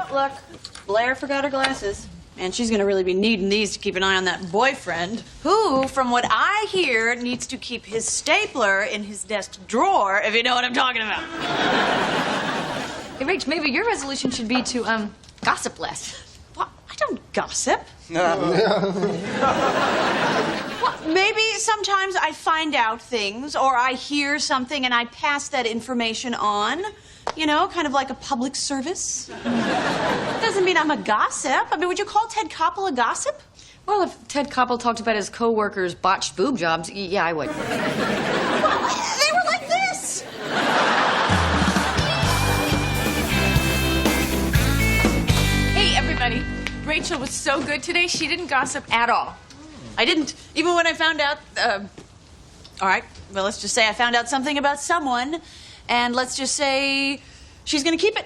Oh, look, Blair forgot her glasses. And she's going to really be needing these to keep an eye on that boyfriend, who, from what I hear, needs to keep his stapler in his desk drawer, if you know what I'm talking about. Hey, Rach, maybe your resolution should be to, gossip less. What? I don't gossip. Well, maybe sometimes I find out things, or I hear something and I pass that information on. You know, kind of like a public service. Doesn't mean I'm a gossip. I mean, would you call Ted Koppel a gossip? Well, if Ted Koppel talked about his co-workers' botched boob jobs, yeah, I would. Well, they were like this. Hey, everybody. Rachel was so good today, she didn't gossip at all. I didn't. Even when I found out, all right, well, let's just say I found out something about someone, and let's just say she's gonna keep it.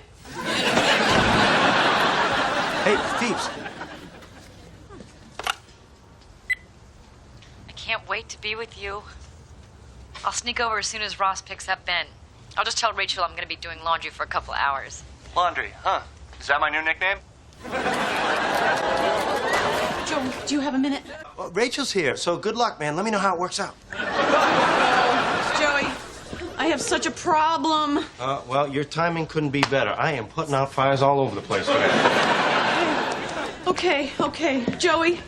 Hey, Phoebes. I can't wait to be with you. I'll sneak over as soon as Ross picks up Ben. I'll just tell Rachel I'm going to be doing laundry for a couple of hours. Laundry, huh? Is that my new nickname? Joe, do you have a minute? Well, Rachel's here, so good luck, man. Let me know how it works out. Joey, I have such a problem. Well, your timing couldn't be better. I am putting out fires all over the place today. Okay, Joey,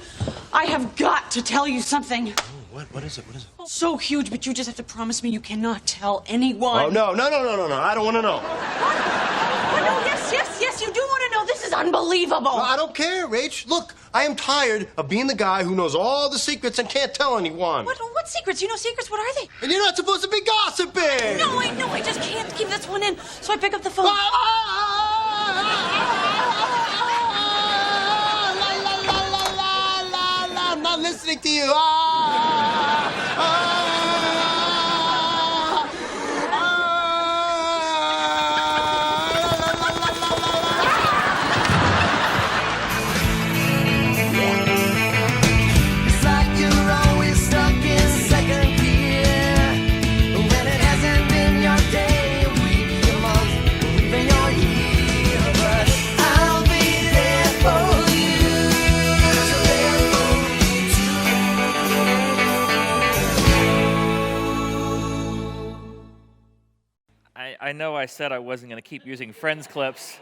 I have got to tell you something. Oh, what is it? What is it? So huge, but you just have to promise me you cannot tell anyone. Oh, no. I don't want to know. What? Oh, no, yes, you do want to know. This is unbelievable. No, I don't care, Rach. Look, I am tired of being the guy who knows all the secrets and can't tell anyone. What secrets? You know secrets? What are they? And you're not supposed to be gossiping. No, I just can't keep this one in. So I pick up the phone. I'm not listening to you. It's like you're always stuck in second gear when it hasn't been your day, week, your month, or even your year. But I'll be there for you. So there for you too. I know I said I wasn't going to keep using Friends clips,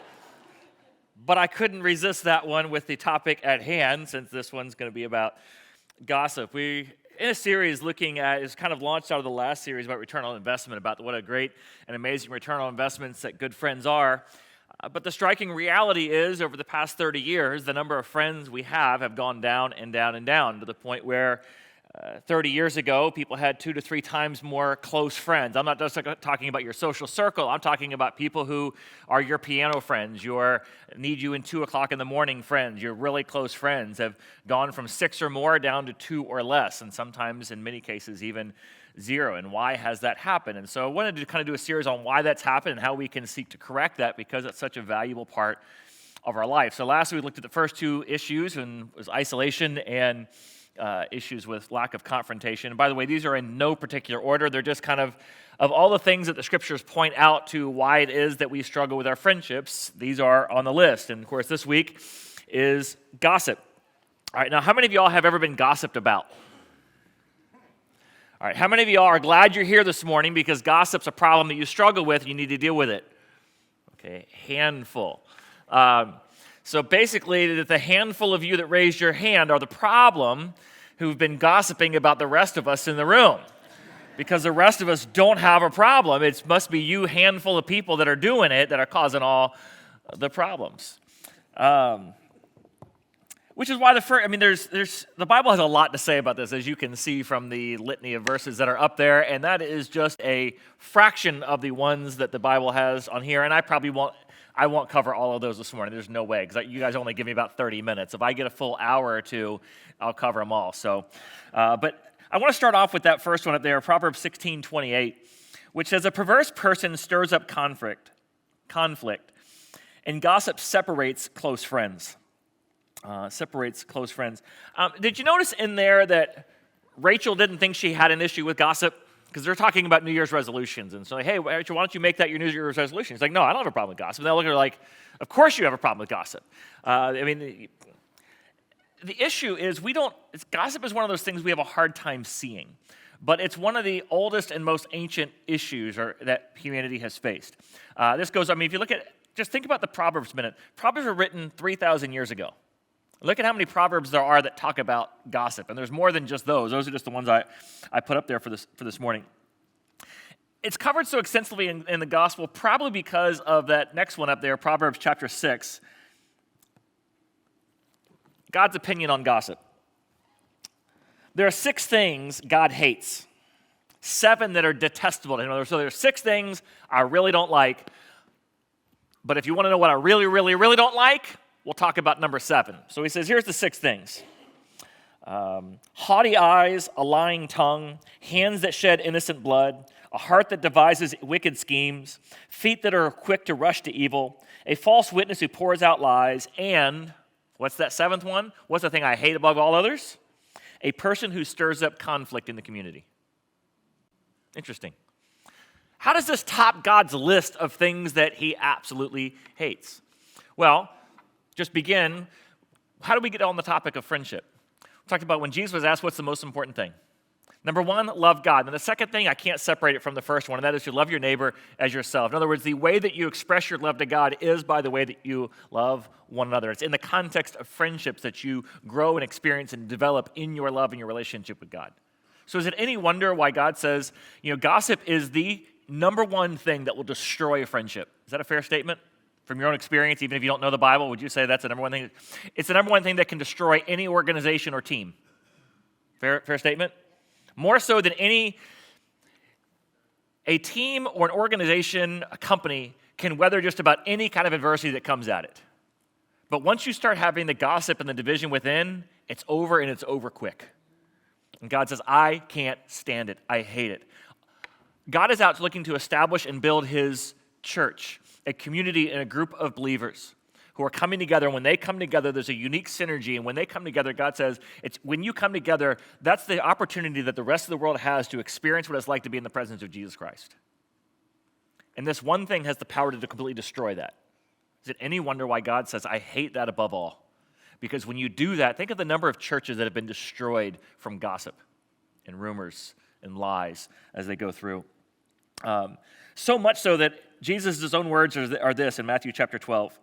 but I couldn't resist that one with the topic at hand, since this one's going to be about gossip. We, in a series looking at, it's kind of launched out of the last series about return on investment, about what a great and amazing return on investments that good friends are. But the striking reality is, over the past 30 years, the number of friends we have gone down and down and down, to the point where 30 years ago, people had 2 to 3 times more close friends. I'm not just talking about your social circle. I'm talking about people who are your piano friends, your need you in 2 o'clock in the morning friends, your really close friends have gone from 6 or more down to 2 or less, and sometimes, in many cases, even 0. And why has that happened? And so I wanted to kind of do a series on why that's happened and how we can seek to correct that, because it's such a valuable part of our life. So last week we looked at the first 2 issues, and it was isolation and issues with lack of confrontation. And by the way, these are in no particular order. They're just kind of all the things that the scriptures point out to why it is that we struggle with our friendships, these are on the list. And of course, this week is gossip. All right, now how many of y'all have ever been gossiped about? All right, how many of y'all are glad you're here this morning because gossip's a problem that you struggle with and you need to deal with it? Okay, handful. So basically, the handful of you that raised your hand are the problem who've been gossiping about the rest of us in the room. Because the rest of us don't have a problem. It must be you handful of people that are doing it that are causing all the problems. Which is why the Bible has a lot to say about this, as you can see from the litany of verses that are up there, and that is just a fraction of the ones that the Bible has on here, and I won't cover all of those this morning. There's no way, because you guys only give me about 30 minutes. If I get a full hour or two, I'll cover them all. So, but I want to start off with that first one up there, Proverbs 16:28, which says, "A perverse person stirs up conflict, and gossip separates close friends." Did you notice in there that Rachel didn't think she had an issue with gossip? Because they're talking about New Year's resolutions. And so, like, hey, Rachel, why don't you make that your New Year's resolution? He's like, no, I don't have a problem with gossip. And they'll look at her like, of course you have a problem with gossip. The issue is gossip is one of those things we have a hard time seeing. But it's one of the oldest and most ancient issues that humanity has faced. If you look at, just think about the Proverbs a minute. Proverbs were written 3,000 years ago. Look at how many Proverbs there are that talk about gossip. And there's more than just those. Those are just the ones I put up there for this morning. It's covered so extensively in the gospel probably because of that next one up there, Proverbs chapter 6. God's opinion on gossip. There are 6 things God hates. 7 that are detestable to him. So there are 6 things I really don't like. But if you want to know what I really, really, really don't like, we'll talk about number 7. So he says, here's the 6 things. Haughty eyes, a lying tongue, hands that shed innocent blood, a heart that devises wicked schemes, feet that are quick to rush to evil, a false witness who pours out lies, and, what's that 7th one? What's the thing I hate above all others? A person who stirs up conflict in the community. Interesting. How does this top God's list of things that he absolutely hates? Well, just begin, how do we get on the topic of friendship? We talked about when Jesus was asked what's the most important thing. Number 1, love God. And the second thing, I can't separate it from the first one, and that is to love your neighbor as yourself. In other words, the way that you express your love to God is by the way that you love one another. It's in the context of friendships that you grow and experience and develop in your love and your relationship with God. So is it any wonder why God says, gossip is the number 1 thing that will destroy a friendship? Is that a fair statement? From your own experience, even if you don't know the Bible, would you say that's the number 1 thing? It's the number 1 thing that can destroy any organization or team. Fair statement? More so than a team or an organization, a company, can weather just about any kind of adversity that comes at it. But once you start having the gossip and the division within, it's over and it's over quick. And God says, I can't stand it. I hate it. God is out looking to establish and build his church, a community and a group of believers who are coming together. And when they come together, there's a unique synergy. And when they come together, God says, when you come together, that's the opportunity that the rest of the world has to experience what it's like to be in the presence of Jesus Christ. And this one thing has the power to completely destroy that. Is it any wonder why God says, I hate that above all? Because when you do that, think of the number of churches that have been destroyed from gossip and rumors and lies as they go through. So much so that Jesus' own words are this in Matthew chapter 12.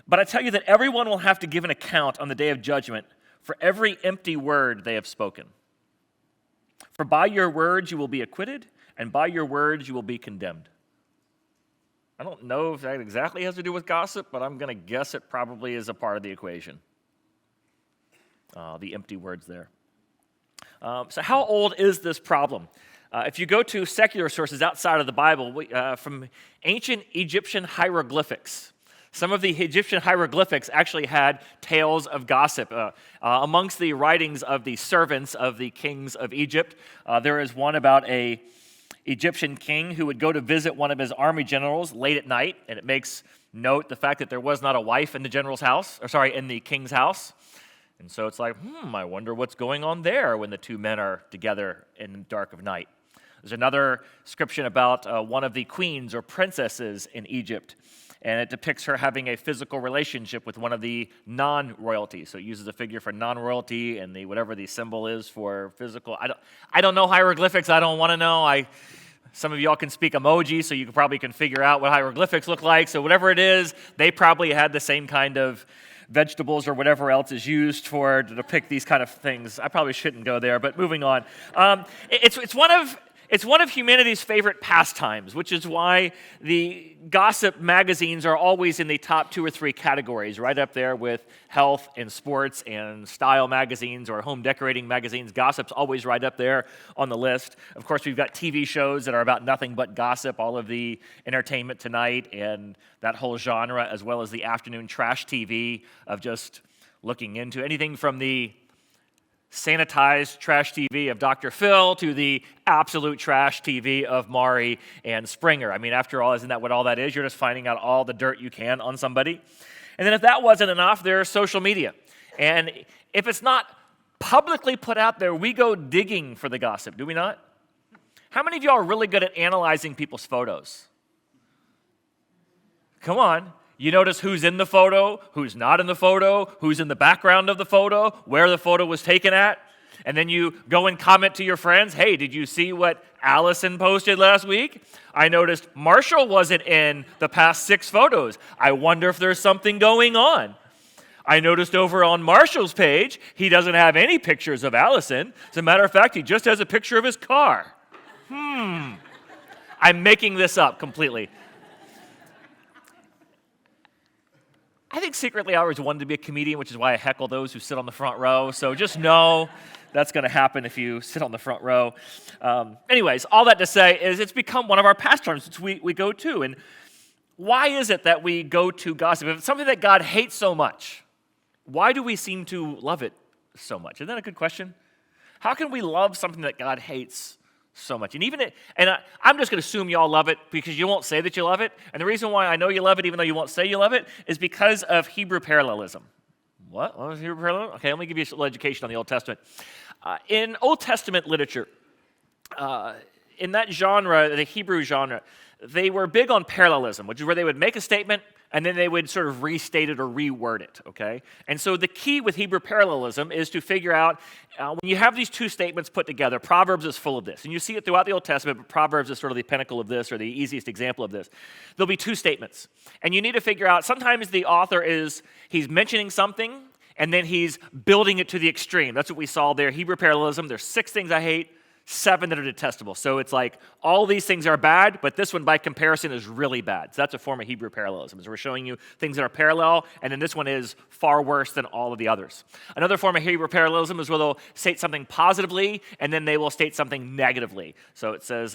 But I tell you that everyone will have to give an account on the day of judgment for every empty word they have spoken. For by your words you will be acquitted, and by your words you will be condemned. I don't know if that exactly has to do with gossip, but I'm going to guess it probably is a part of the equation. The empty words there. So how old is this problem? If you go to secular sources outside of the Bible, from ancient Egyptian hieroglyphics, some of the Egyptian hieroglyphics actually had tales of gossip. Amongst the writings of the servants of the kings of Egypt, there is one about a Egyptian king who would go to visit one of his army generals late at night, and it makes note the fact that there was not a wife in the general's house, in the king's house. And so it's like, I wonder what's going on there when the 2 men are together in the dark of night. There's another description about one of the queens or princesses in Egypt, and it depicts her having a physical relationship with one of the non-royalty. So it uses a figure for non-royalty and whatever the symbol is for physical. I don't know hieroglyphics. I don't want to know. Some of y'all can speak emoji, so you probably can figure out what hieroglyphics look like. So whatever it is, they probably had the same kind of vegetables or whatever else is used to depict these kind of things. I probably shouldn't go there, but moving on. It's one of humanity's favorite pastimes, which is why the gossip magazines are always in the top 2 or 3 categories, right up there with health and sports and style magazines or home decorating magazines. Gossip's always right up there on the list. Of course, we've got TV shows that are about nothing but gossip, all of the Entertainment Tonight and that whole genre, as well as the afternoon trash TV of just looking into anything from the sanitized trash TV of Dr. Phil to the absolute trash TV of Maury and Springer. I mean, after all, isn't that what all that is? You're just finding out all the dirt you can on somebody. And then if that wasn't enough, there's social media. And if it's not publicly put out there, we go digging for the gossip, do we not? How many of y'all are really good at analyzing people's photos? Come on. You notice who's in the photo, who's not in the photo, who's in the background of the photo, where the photo was taken at. And then you go and comment to your friends, hey, did you see what Allison posted last week? I noticed Marshall wasn't in the past 6 photos. I wonder if there's something going on. I noticed over on Marshall's page, he doesn't have any pictures of Allison. As a matter of fact, he just has a picture of his car. I'm making this up completely. I think secretly I always wanted to be a comedian, which is why I heckle those who sit on the front row. So just know that's going to happen if you sit on the front row. Anyways, all that to say is it's become one of our pastimes which we go to. And why is it that we go to gossip? If it's something that God hates so much, why do we seem to love it so much? Isn't that a good question? How can we love something that God hates so much? And I'm just going to assume you all love it because you won't say that you love it. And the reason why I know you love it, even though you won't say you love it, is because of Hebrew parallelism. What was Hebrew parallelism? Okay, let me give you a little education on the Old Testament. In Old Testament literature, in that genre, the Hebrew genre, they were big on parallelism, which is where they would make a statement and then they would sort of restate it or reword it, okay? And so the key with Hebrew parallelism is to figure out, when you have these two statements put together, Proverbs is full of this. And you see it throughout the Old Testament, but Proverbs is sort of the pinnacle of this or the easiest example of this. There'll be two statements. And you need to figure out, sometimes the author he's mentioning something and then he's building it to the extreme. That's what we saw there. Hebrew parallelism, there's 6 things I hate, 7 that are detestable. So it's like all these things are bad, but this one by comparison is really bad. So that's a form of Hebrew parallelism. So we're showing you things that are parallel, and then this one is far worse than all of the others. Another form of Hebrew parallelism is where they'll state something positively, and then they will state something negatively. So it says,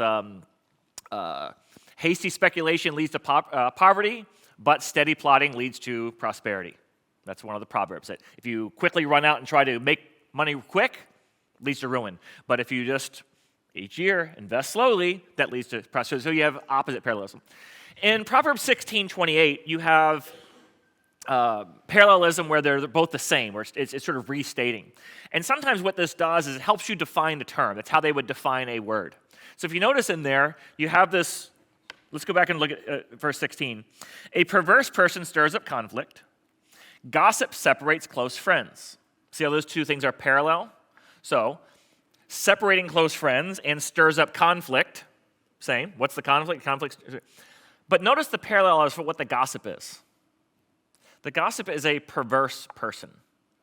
hasty speculation leads to poverty, but steady plotting leads to prosperity. That's one of the Proverbs. That if you quickly run out and try to make money quick, leads to ruin. But if you just, each year, invest slowly, that leads to prosperity. So you have opposite parallelism. In Proverbs 16:28, you have parallelism where they're both the same, where it's sort of restating. And sometimes what this does is it helps you define a term. That's how they would define a word. So if you notice in there, you have this, let's go back and look at verse 16. A perverse person stirs up conflict. Gossip separates close friends. See how those two things are parallel? So, separating close friends and stirs up conflict. Same. What's the conflict? Conflict. But notice the parallel is for what the gossip is. The gossip is a perverse person.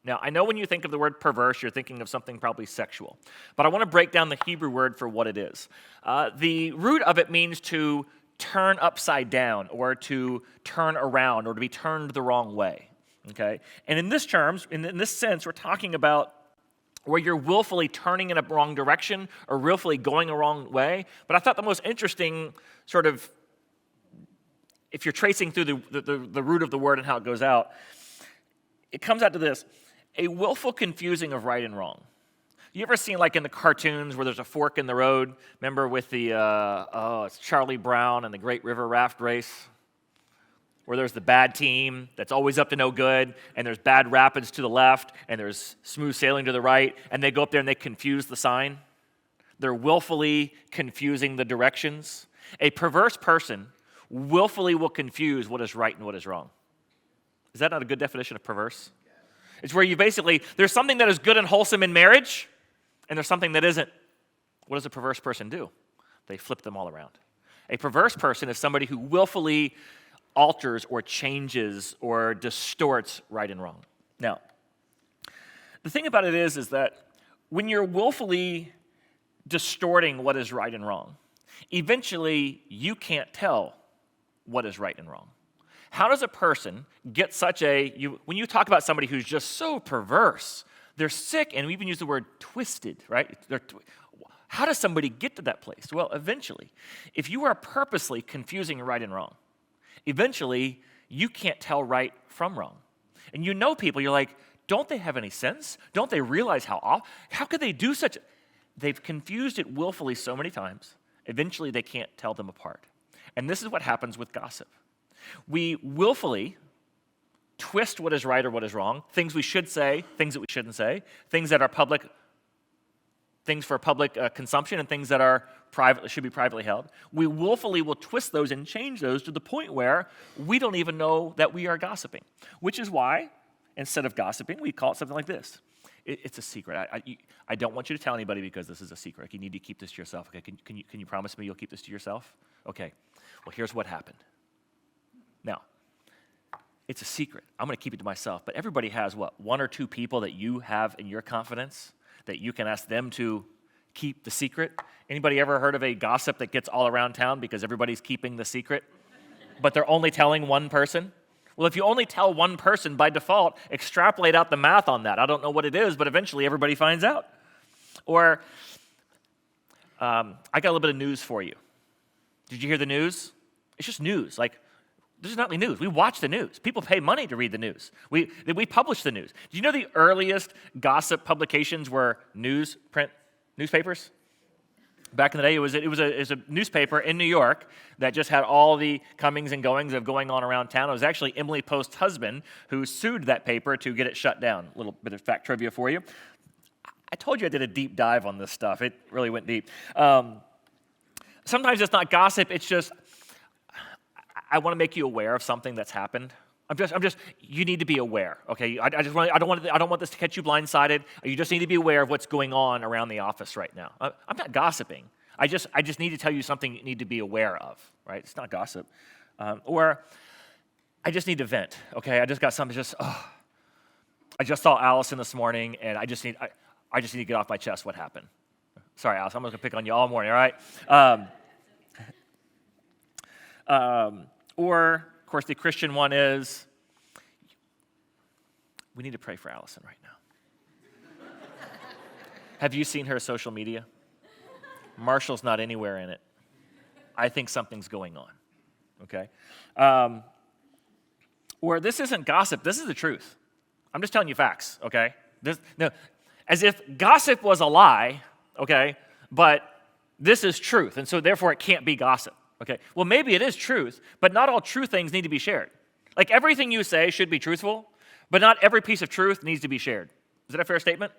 Now, I know when you think of the word perverse, you're thinking of something probably sexual. But I want to break down the Hebrew word for what it is. The root of it means to turn upside down or to turn around or to be turned the wrong way. Okay? And in this terms, in this sense, we're talking about where you're willfully turning in a wrong direction or willfully going a wrong way. But I thought the most interesting sort of, if you're tracing through the root of the word and how it goes out, it comes out to this: a willful confusing of right and wrong. You ever seen like in the cartoons where there's a fork in the road? Remember with the, it's Charlie Brown and the Great River Raft Race? Where there's the bad team that's always up to no good, and there's bad rapids to the left, and there's smooth sailing to the right, and they go up there and they confuse the sign. They're willfully confusing the directions. A perverse person willfully will confuse what is right and what is wrong. Is that not a good definition of perverse? It's where you basically, there's something that is good and wholesome in marriage, and there's something that isn't. What does a perverse person do? They flip them all around. A perverse person is somebody who willfully alters or changes or distorts right and wrong. Now, the thing about it is that when you're willfully distorting what is right and wrong, eventually you can't tell what is right and wrong. How does a person get when you talk about somebody who's just so perverse, they're sick, and we even use the word twisted, right? How does somebody get to that place? Well, eventually, if you are purposely confusing right and wrong, eventually, you can't tell right from wrong. And you know people, you're like, don't they have any sense? Don't they realize how could they do such? They've confused it willfully so many times, eventually they can't tell them apart. And this is what happens with gossip. We willfully twist what is right or what is wrong, things we should say, things that we shouldn't say, things that are public things for public consumption and things that are private, should be privately held. We willfully will twist those and change those to the point where we don't even know that we are gossiping, which is why, instead of gossiping, we call it something like this. It's a secret. I don't want you to tell anybody because this is a secret. Like, you need to keep this to yourself. Okay, can you promise me you'll keep this to yourself? Okay, well, here's what happened. Now, it's a secret. I'm going to keep it to myself. But everybody has, what, one or two people that you have in your confidence that you can ask them to keep the secret? Anybody ever heard of a gossip that gets all around town because everybody's keeping the secret, but they're only telling one person? Well, if you only tell one person by default, extrapolate out the math on that. I don't know what it is, but eventually everybody finds out. Or, I got a little bit of news for you. Did you hear the news? It's just news. Like, this is not really news. We watch the news. People pay money to read the news. We publish the news. Do you know the earliest gossip publications were print newspapers? Back in the day, it was a newspaper in New York that just had all the comings and goings of going on around town. It was actually Emily Post's husband who sued that paper to get it shut down. A little bit of fact trivia for you. I told you I did a deep dive on this stuff. It really went deep. Sometimes it's not gossip. It's just I want to make you aware of something that's happened. You need to be aware, okay? I don't want this to catch you blindsided. You just need to be aware of what's going on around the office right now. I'm not gossiping. I just need to tell you something you need to be aware of, right? It's not gossip. Or I just need to vent, okay? I just got something I just saw Allison this morning, and I just need to get off my chest what happened. Sorry, Allison, I'm going to pick on you all morning, all right? Or, of course, the Christian one is, we need to pray for Allison right now. Have you seen her social media? Marshall's not anywhere in it. I think something's going on, okay? Or this isn't gossip, this is the truth. I'm just telling you facts, okay? As if gossip was a lie, okay, but this is truth, and so therefore it can't be gossip. Okay, well, maybe it is truth, but not all true things need to be shared. Like, everything you say should be truthful, but not every piece of truth needs to be shared. Is that a fair statement?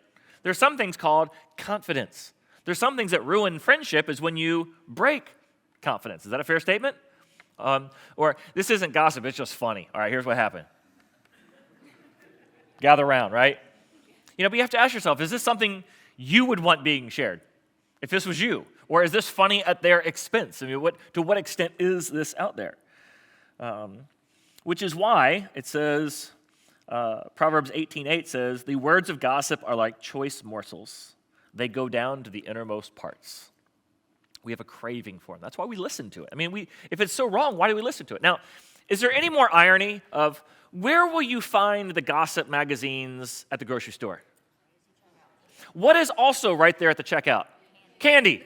There's some things called confidence. There's some things that ruin friendship is when you break confidence. Is that a fair statement? Or this isn't gossip, it's just funny. All right, here's what happened. Gather around, right? But you have to ask yourself, is this something you would want being shared? If this was you? Or is this funny at their expense? I mean, to what extent is this out there? Which is why it says, Proverbs 18:8 says, the words of gossip are like choice morsels. They go down to the innermost parts. We have a craving for them. That's why we listen to it. I mean, if it's so wrong, why do we listen to it? Now, is there any more irony of where will you find the gossip magazines at the grocery store? What is also right there at the checkout? Candy.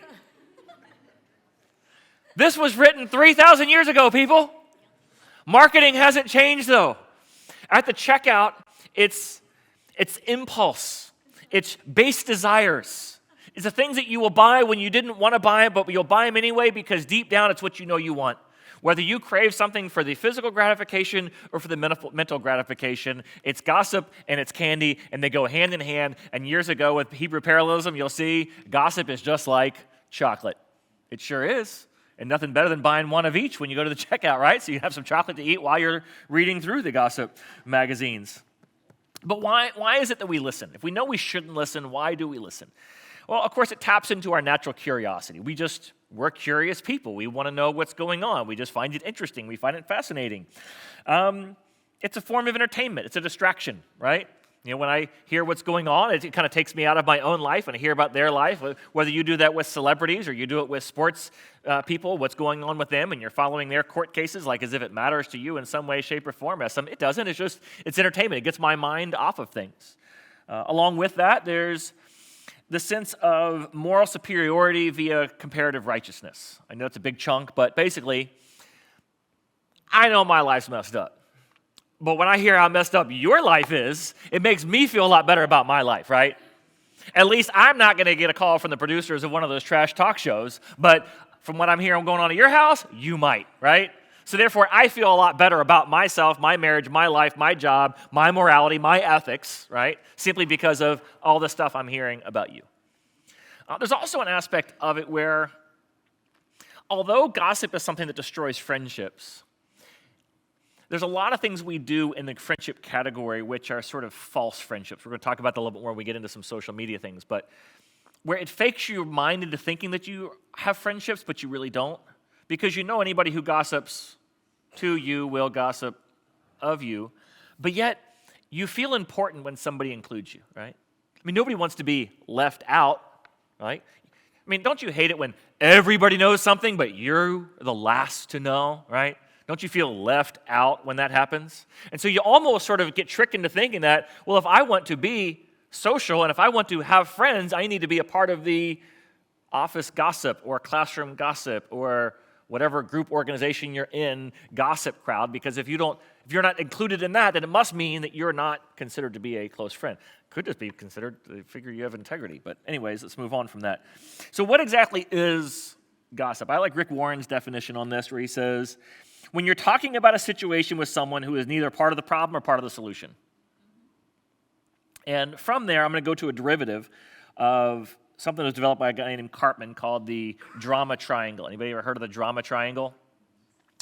This was written 3,000 years ago, people. Marketing hasn't changed, though. At the checkout, it's impulse. It's base desires. It's the things that you will buy when you didn't want to buy it, but you'll buy them anyway because deep down it's what you know you want. Whether you crave something for the physical gratification or for the mental gratification, it's gossip and it's candy, and they go hand in hand. And years ago with Hebrew parallelism, you'll see gossip is just like chocolate. It sure is. And nothing better than buying one of each when you go to the checkout, right? So you have some chocolate to eat while you're reading through the gossip magazines. But why is it that we listen? If we know we shouldn't listen, why do we listen? Well, of course, it taps into our natural curiosity. We're curious people. We want to know what's going on. We just find it interesting. We find it fascinating. It's a form of entertainment. It's a distraction, right? When I hear what's going on, it kind of takes me out of my own life and I hear about their life, whether you do that with celebrities or you do it with sports people, what's going on with them, and you're following their court cases like as if it matters to you in some way, shape, or form. It doesn't. It's entertainment. It gets my mind off of things. Along with that, there's the sense of moral superiority via comparative righteousness. I know it's a big chunk, but basically, I know my life's messed up. But when I hear how messed up your life is, it makes me feel a lot better about my life, right? At least I'm not going to get a call from the producers of one of those trash talk shows, but from what I'm hearing going on at your house, you might, right? So therefore, I feel a lot better about myself, my marriage, my life, my job, my morality, my ethics, right? Simply because of all the stuff I'm hearing about you. There's also an aspect of it where, although gossip is something that destroys friendships, there's a lot of things we do in the friendship category which are sort of false friendships. We're going to talk about that a little bit more when we get into some social media things, but where it fakes your mind into thinking that you have friendships, but you really don't. Because you know anybody who gossips to you will gossip of you, but yet you feel important when somebody includes you, right? I mean, nobody wants to be left out, right? I mean, don't you hate it when everybody knows something, but you're the last to know, right? Don't you feel left out when that happens? And so you almost sort of get tricked into thinking that, well, if I want to be social and if I want to have friends, I need to be a part of the office gossip or classroom gossip or whatever group organization you're in gossip crowd, because if you're not included in that, then it must mean that you're not considered to be a close friend. Could just be considered to figure you have integrity. But anyways, let's move on from that. So what exactly is gossip? I like Rick Warren's definition on this, where he says, when you're talking about a situation with someone who is neither part of the problem or part of the solution. And from there, I'm going to go to a derivative of something that was developed by a guy named Cartman called the drama triangle. Anybody ever heard of the drama triangle?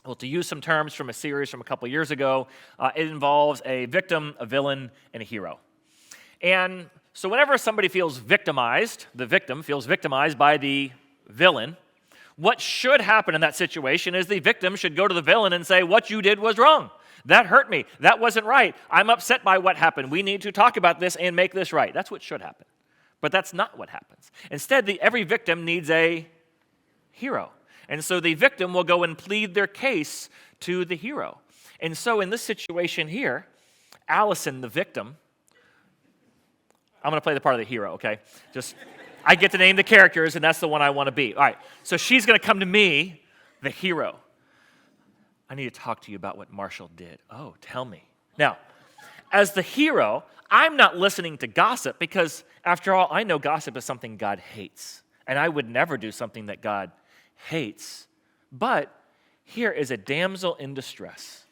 Well, to use some terms from a series from a couple years ago, it involves a victim, a villain, and a hero. And so whenever somebody feels victimized, the victim feels victimized by the villain, what should happen in that situation is the victim should go to the villain and say, what you did was wrong. That hurt me. That wasn't right. I'm upset by what happened. We need to talk about this and make this right. That's what should happen. But that's not what happens. Instead, every victim needs a hero. And so the victim will go and plead their case to the hero. And so in this situation here, Allison, the victim, I'm going to play the part of the hero, okay? I get to name the characters, and that's the one I want to be. All right, so she's going to come to me, the hero. I need to talk to you about what Marshall did. Oh, tell me. Now, as the hero, I'm not listening to gossip because, after all, I know gossip is something God hates. And I would never do something that God hates. But here is a damsel in distress.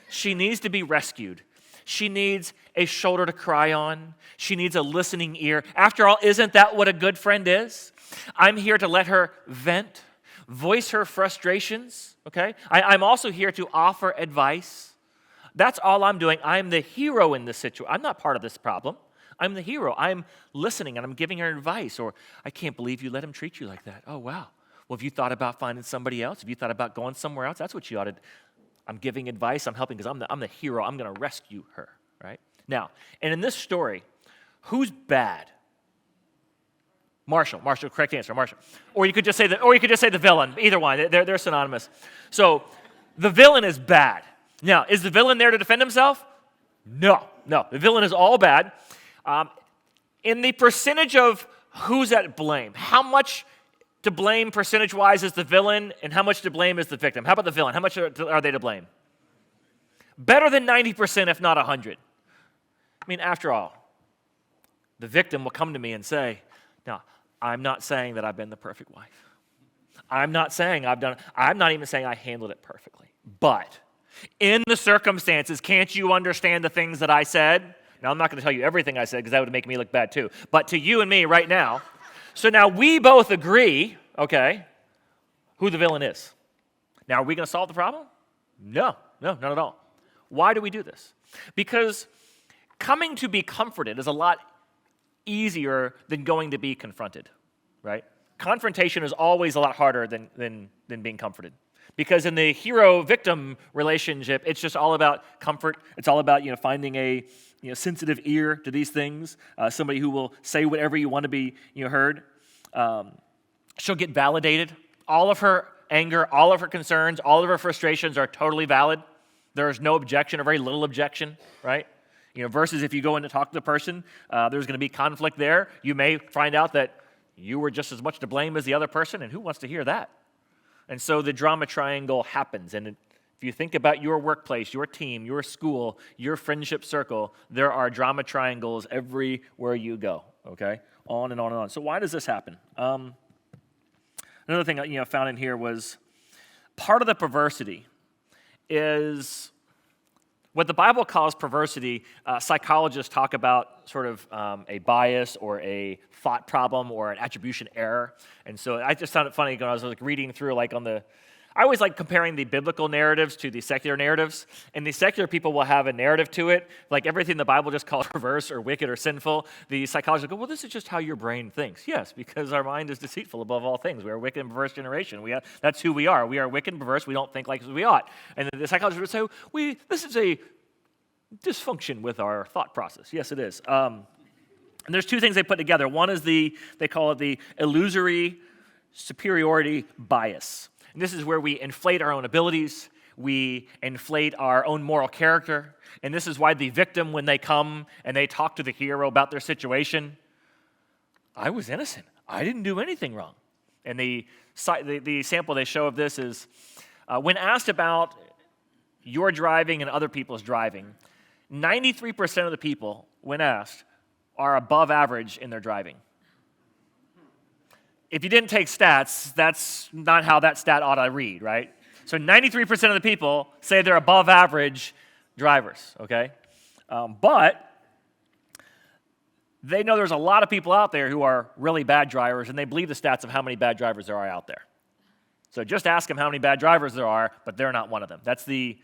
She needs to be rescued. She needs a shoulder to cry on. She needs a listening ear. After all, isn't that what a good friend is? I'm here to let her vent, voice her frustrations, okay? I'm also here to offer advice. That's all I'm doing. I'm the hero in this situation. I'm not part of this problem. I'm the hero. I'm listening and I'm giving her advice. Or, I can't believe you let him treat you like that. Oh, wow. Well, have you thought about finding somebody else? Have you thought about going somewhere else? That's what you ought to do. I'm giving advice. I'm helping because I'm the hero. I'm going to rescue her, right? Now, and in this story, who's bad? Marshall, correct answer, Marshall. Or you could just say the villain. Either one. They're synonymous. So, the villain is bad. Now, is the villain there to defend himself? No. The villain is all bad. In the percentage of who's at blame, how much to blame percentage-wise is the villain, and how much to blame is the victim? How about the villain? How much are they to blame? Better than 90%, if not 100. I mean, after all, the victim will come to me and say, now, I'm not saying that I've been the perfect wife. I'm not even saying I handled it perfectly. But in the circumstances, can't you understand the things that I said? Now, I'm not going to tell you everything I said because that would make me look bad too. But to you and me right now, so now we both agree, okay, who the villain is. Now, are we going to solve the problem? No, not at all. Why do we do this? Because coming to be comforted is a lot easier than going to be confronted, right? Confrontation is always a lot harder than being comforted. Because in the hero-victim relationship, it's just all about comfort. It's all about finding a sensitive ear to these things, somebody who will say whatever you want to be heard. She'll get validated. All of her anger, all of her concerns, all of her frustrations are totally valid. There is no objection or very little objection, right? Versus if you go in to talk to the person, there's going to be conflict there. You may find out that you were just as much to blame as the other person, and who wants to hear that? And so the drama triangle happens. And if you think about your workplace, your team, your school, your friendship circle, there are drama triangles everywhere you go, okay? On and on and on. So why does this happen? Another thing I found in here was part of the perversity is What the Bible calls perversity, psychologists talk about sort of a bias or a thought problem or an attribution error. And so I just found it funny when I was like reading through I always like comparing the biblical narratives to the secular narratives. And the secular people will have a narrative to it, like everything the Bible just calls perverse or wicked or sinful. The psychologists go, well, this is just how your brain thinks. Yes, because our mind is deceitful above all things. We are a wicked and perverse generation. That's who we are. We are wicked and perverse. We don't think like we ought. And the psychologists would say, this is a dysfunction with our thought process. Yes, it is. And there's two things they put together. One is they call it the illusory superiority bias. And this is where we inflate our own abilities, we inflate our own moral character, and this is why the victim, when they come and they talk to the hero about their situation, I was innocent. I didn't do anything wrong. And the sample they show of this is, when asked about your driving and other people's driving, 93% of the people, when asked, are above average in their driving. If you didn't take stats, that's not how that stat ought to read, right? So 93% of the people say they're above average drivers, okay? But they know there's a lot of people out there who are really bad drivers, and they believe the stats of how many bad drivers there are out there. So just ask them how many bad drivers there are, but they're not one of them. That's the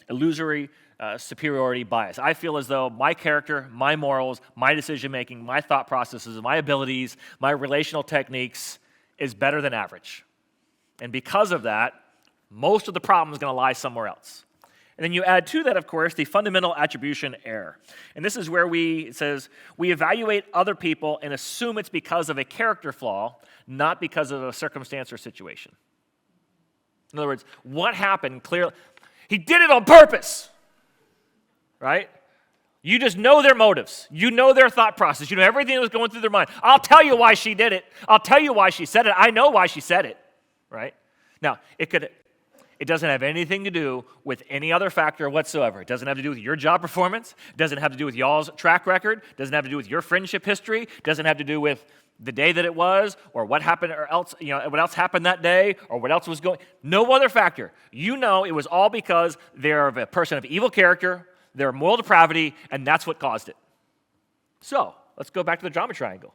illusory superiority bias. I feel as though my character, my morals, my decision-making, my thought processes, my abilities, my relational techniques is better than average. And because of that, most of the problem is going to lie somewhere else. And then you add to that, of course, the fundamental attribution error. And this is where it says, we evaluate other people and assume it's because of a character flaw, not because of a circumstance or situation. In other words, what happened clearly? He did it on purpose, right? You just know their motives. You know their thought process. You know everything that was going through their mind. I'll tell you why she did it. I'll tell you why she said it. I know why she said it, right? Now, it doesn't have anything to do with any other factor whatsoever. It doesn't have to do with your job performance. It doesn't have to do with y'all's track record. It doesn't have to do with your friendship history. It doesn't have to do with the day that it was, or what happened, or else, what else happened that day, or what else was going. No other factor. You know it was all because they're a person of evil character, they're moral depravity, and that's what caused it. So let's go back to the drama triangle.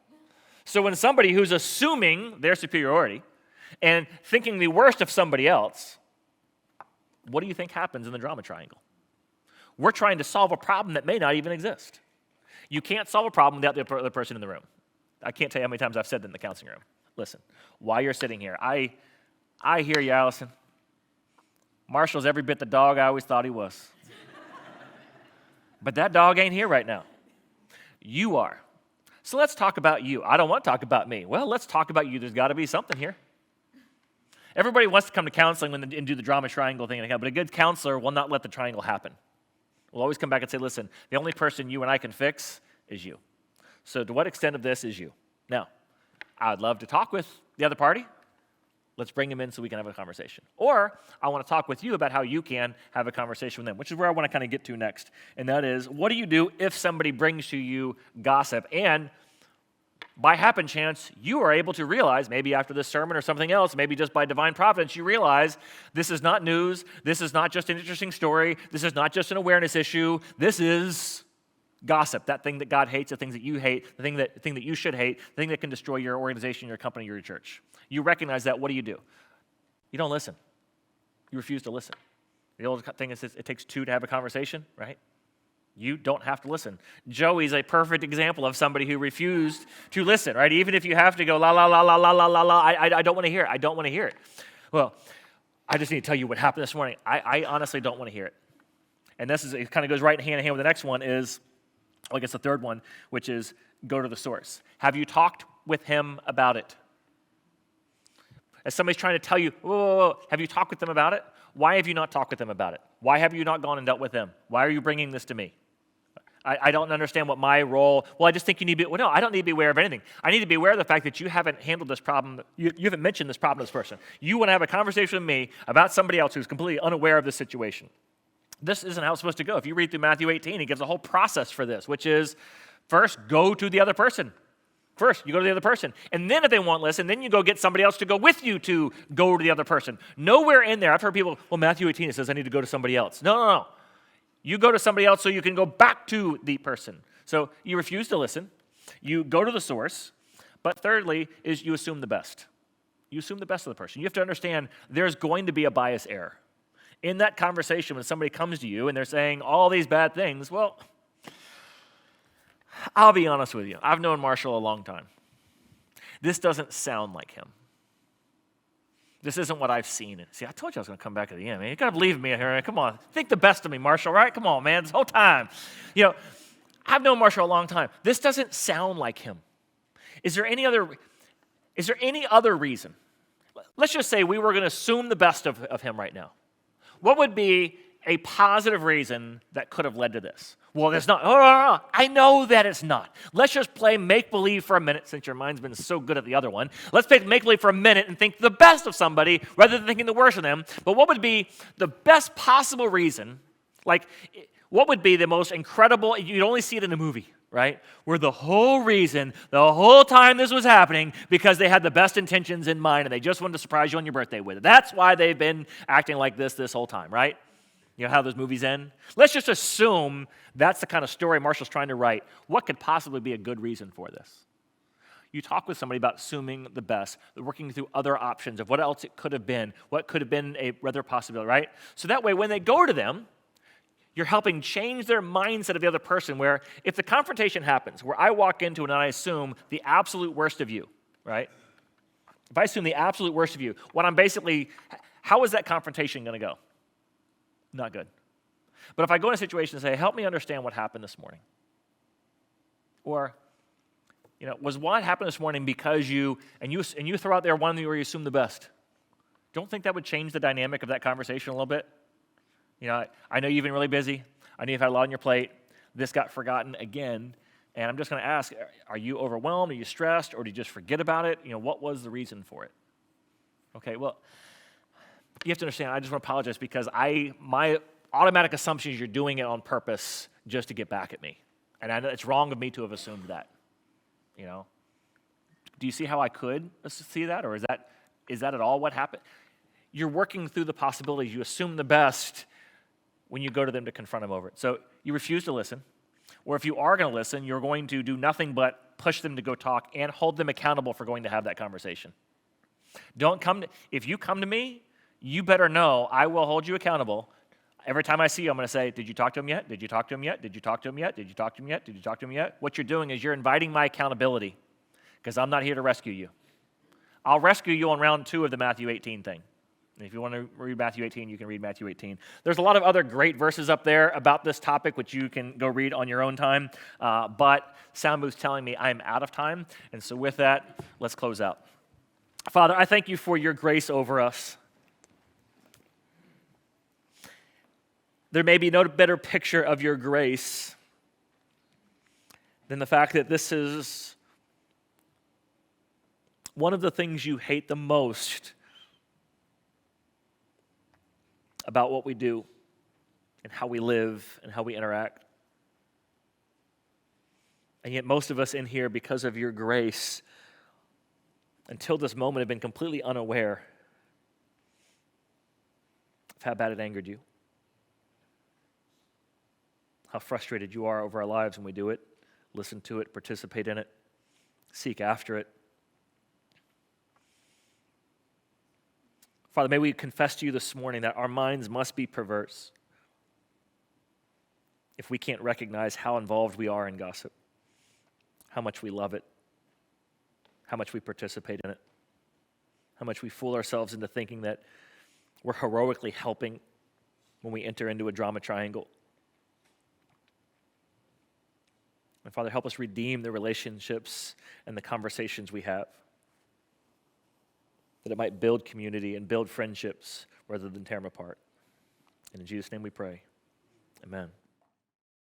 So when somebody who's assuming their superiority and thinking the worst of somebody else, what do you think happens in the drama triangle? We're trying to solve a problem that may not even exist. You can't solve a problem without the other person in the room. I can't tell you how many times I've said that in the counseling room. Listen, while you're sitting here, I hear you, Allison. Marshall's every bit the dog I always thought he was. But that dog ain't here right now. You are. So let's talk about you. I don't want to talk about me. Well, let's talk about you. There's got to be something here. Everybody wants to come to counseling and do the drama triangle thing, but a good counselor will not let the triangle happen. We'll always come back and say, listen, the only person you and I can fix is you. So to what extent of this is you? Now, I'd love to talk with the other party. Let's bring them in so we can have a conversation. Or I want to talk with you about how you can have a conversation with them, which is where I want to kind of get to next. And that is, what do you do if somebody brings to you gossip? And by happen chance, you are able to realize, maybe after this sermon or something else, maybe just by divine providence, you realize this is not news. This is not just an interesting story. This is not just an awareness issue. This is gossip, that thing that God hates, the things that you hate, the thing that you should hate, the thing that can destroy your organization, your company, your church. You recognize that, what do? You don't listen. You refuse to listen. The old thing is it takes two to have a conversation, right? You don't have to listen. Joey's a perfect example of somebody who refused to listen, right? Even if you have to go, la, la, la, la, la, la, la, la, I don't want to hear it. I don't want to hear it. Well, I just need to tell you what happened this morning. I honestly don't want to hear it. And it kind of goes right hand in hand with the next one is, I guess the third one, which is go to the source. Have you talked with him about it? As somebody's trying to tell you, whoa, have you talked with them about it? Why have you not talked with them about it? Why have you not gone and dealt with them? Why are you bringing this to me? I don't understand what my role, well, I just think you need to be, well, no, I don't need to be aware of anything. I need to be aware of the fact that you haven't handled this problem, you haven't mentioned this problem to this person. You want to have a conversation with me about somebody else who's completely unaware of this situation. This isn't how it's supposed to go. If you read through Matthew 18, he gives a whole process for this, which is first, go to the other person. First, you go to the other person. And then if they won't listen, then you go get somebody else to go with you to go to the other person. Nowhere in there, I've heard people, well, Matthew 18, it says I need to go to somebody else. No. You go to somebody else so you can go back to the person. So you refuse to listen. You go to the source. But thirdly is you assume the best. You assume the best of the person. You have to understand there's going to be a bias error. In that conversation, when somebody comes to you and they're saying all these bad things, well, I'll be honest with you. I've known Marshall a long time. This doesn't sound like him. This isn't what I've seen. See, I told you I was going to come back at the end, man. You got to believe me here. Come on. Think the best of me, Marshall, right? Come on, man. This whole time. I've known Marshall a long time. This doesn't sound like him. Is there any other reason? Let's just say we were going to assume the best of him right now. What would be a positive reason that could have led to this? Well, there's not. Oh, I know that it's not. Let's just play make-believe for a minute, since your mind's been so good at the other one. Let's play make-believe for a minute and think the best of somebody rather than thinking the worst of them. But what would be the best possible reason? Like, what would be the most incredible? You'd only see it in a movie, right? Where the whole reason, the whole time this was happening, because they had the best intentions in mind and they just wanted to surprise you on your birthday with it. That's why they've been acting like this whole time, right? You know how those movies end? Let's just assume that's the kind of story Marshall's trying to write. What could possibly be a good reason for this? You talk with somebody about assuming the best, working through other options of what else it could have been, what could have been a rather possibility, right? So that way when they go to them, you're helping change their mindset of the other person, where if the confrontation happens, where I walk into it and I assume the absolute worst of you, right? If I assume the absolute worst of you, how is that confrontation going to go? Not good. But if I go in a situation and say, help me understand what happened this morning. Or, was what happened this morning because you throw out there one where you assume the best. Don't think that would change the dynamic of that conversation a little bit? I know you've been really busy. I know you've had a lot on your plate. This got forgotten again. And I'm just going to ask, are you overwhelmed? Are you stressed? Or did you just forget about it? What was the reason for it? Okay, well, you have to understand, I just want to apologize because my automatic assumption is you're doing it on purpose just to get back at me. And I know it's wrong of me to have assumed that. Do you see how I could see that? Or is that at all what happened? You're working through the possibilities. You assume the best when you go to them to confront them over it. So you refuse to listen. Or if you are going to listen, you're going to do nothing but push them to go talk and hold them accountable for going to have that conversation. If you come to me, you better know I will hold you accountable. Every time I see you, I'm going to say, did you talk to him yet? Did you talk to him yet? Did you talk to him yet? Did you talk to him yet? Did you talk to him yet? What you're doing is you're inviting my accountability, because I'm not here to rescue you. I'll rescue you on round 2 of the Matthew 18 thing. And if you want to read Matthew 18, you can read Matthew 18. There's a lot of other great verses up there about this topic, which you can go read on your own time. But sound booth's telling me I'm out of time. And so with that, let's close out. Father, I thank you for your grace over us. There may be no better picture of your grace than the fact that this is one of the things you hate the most about what we do and how we live and how we interact. And yet most of us in here, because of your grace, until this moment have been completely unaware of how bad it angered you, how frustrated you are over our lives when we do it, listen to it, participate in it, seek after it. Father, may we confess to you this morning that our minds must be perverse if we can't recognize how involved we are in gossip, how much we love it, how much we participate in it, how much we fool ourselves into thinking that we're heroically helping when we enter into a drama triangle. And Father, help us redeem the relationships and the conversations we have, that it might build community and build friendships rather than tear them apart. And in Jesus' name we pray. Amen.